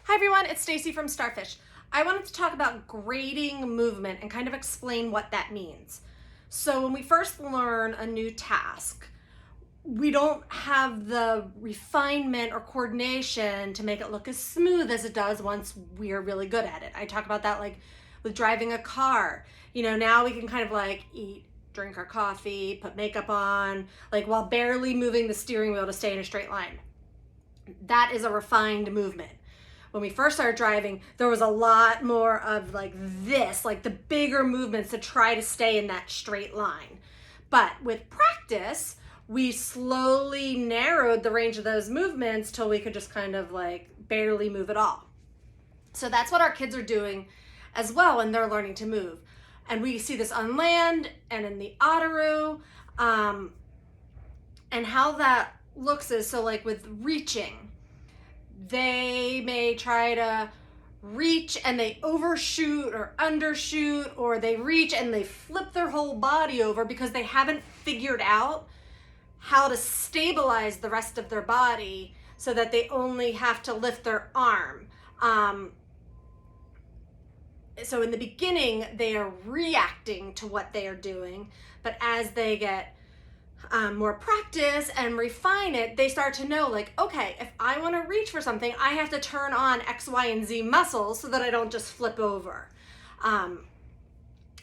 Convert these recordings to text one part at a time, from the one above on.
Hi everyone, it's Stacy from Starfish. I wanted to talk about grading movement and kind of explain what that means. So when we first learn a new task, we don't have the refinement or coordination to make it look as smooth as it does once we're really good at it. I talk about that like with driving a car. Now we can kind of like eat, drink our coffee, put makeup on, like while barely moving the steering wheel to stay in a straight line. That is a refined movement. When we first started driving, there was a lot more of like this, like the bigger movements to try to stay in that straight line. But with practice, we slowly narrowed the range of those movements till we could just kind of like barely move at all. So that's what our kids are doing as well when they're learning to move. And we see this on land and in the Otoroo. And how that looks is, so like with reaching, they may try to reach and they overshoot or undershoot, or they reach and they flip their whole body over because they haven't figured out how to stabilize the rest of their body so that they only have to lift their arm. So in the beginning, they are reacting to what they are doing, but as they get more practice and refine it, they start to know like, okay, if I want to reach for something, I have to turn on X, Y, and Z muscles so that I don't just flip over. And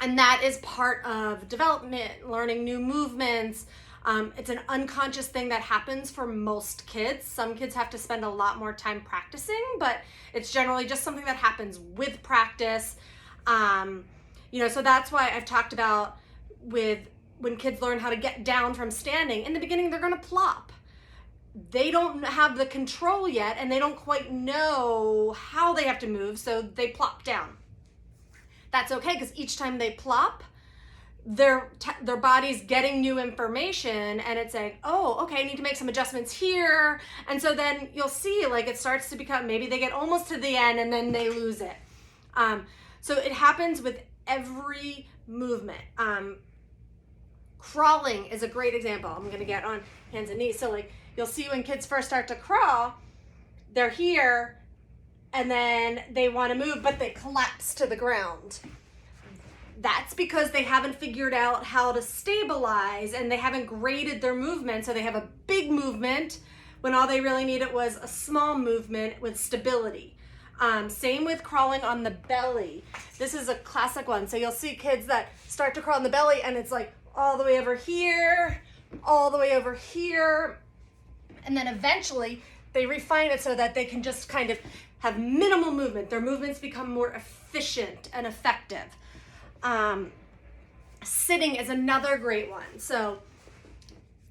that is part of development, learning new movements. It's an unconscious thing that happens for most kids. Some kids have to spend a lot more time practicing, but it's generally just something that happens with practice. So that's why I've talked about when kids learn how to get down from standing, in the beginning, they're going to plop. They don't have the control yet, and they don't quite know how they have to move, so they plop down. That's okay, because each time they plop, their body's getting new information, and it's saying, oh, okay, I need to make some adjustments here. And so then you'll see, like, it starts to become, maybe they get almost to the end, and then they lose it. So it happens with every movement. Crawling is a great example. I'm going to get on hands and knees. So like you'll see when kids first start to crawl, they're here and then they want to move, but they collapse to the ground. That's because they haven't figured out how to stabilize and they haven't graded their movement. So they have a big movement when all they really needed was a small movement with stability. Same with crawling on the belly. This is a classic one. So you'll see kids that start to crawl on the belly and it's like all the way over here, all the way over here. And then eventually they refine it so that they can just kind of have minimal movement. Their movements become more efficient and effective. Sitting is another great one. So,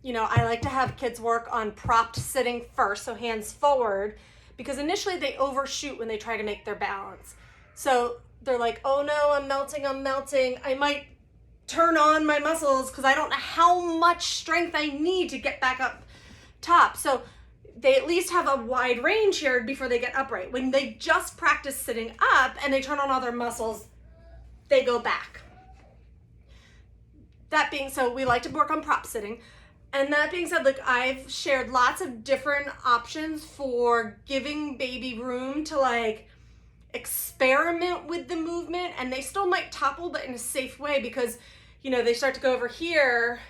I like to have kids work on propped sitting first, so hands forward, because initially they overshoot when they try to make their balance. So they're like, oh no, I'm melting. I might turn on my muscles because I don't know how much strength I need to get back up top. So they at least have a wide range here before they get upright. When they just practice sitting up and they turn on all their muscles, they go back. That being so, we like to work on prop sitting. And that being said, like I've shared lots of different options for giving baby room to like experiment with the movement, and they still might topple, but in a safe way, because they start to go over here.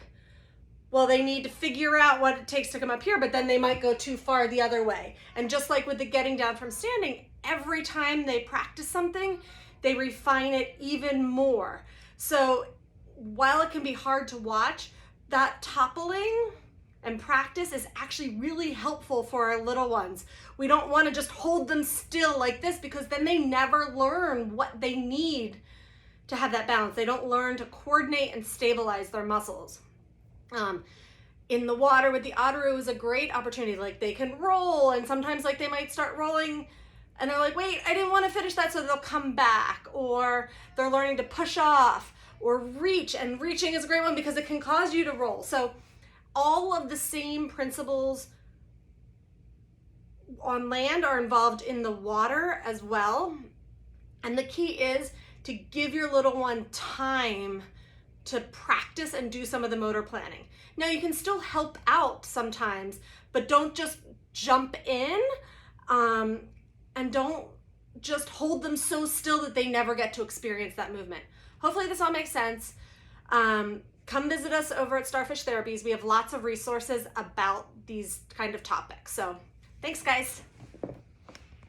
Well, they need to figure out what it takes to come up here, but then they might go too far the other way. And just like with the getting down from standing, every time they practice something, they refine it even more. So while it can be hard to watch, that toppling and practice is actually really helpful for our little ones. We don't want to just hold them still like this, because then they never learn what they need to have that balance. They don't learn to coordinate and stabilize their muscles. In the water with the Otoroo is a great opportunity. Like they can roll, and sometimes like they might start rolling and they're like, wait, I didn't want to finish that, so they'll come back, or they're learning to push off or reach, and reaching is a great one because it can cause you to roll. So all of the same principles on land are involved in the water as well. And the key is to give your little one time to practice and do some of the motor planning. Now you can still help out sometimes, but don't just jump in, and don't just hold them so still that they never get to experience that movement. Hopefully this all makes sense. Come visit us over at Starfish Therapies. We have lots of resources about these kind of topics. So thanks, guys.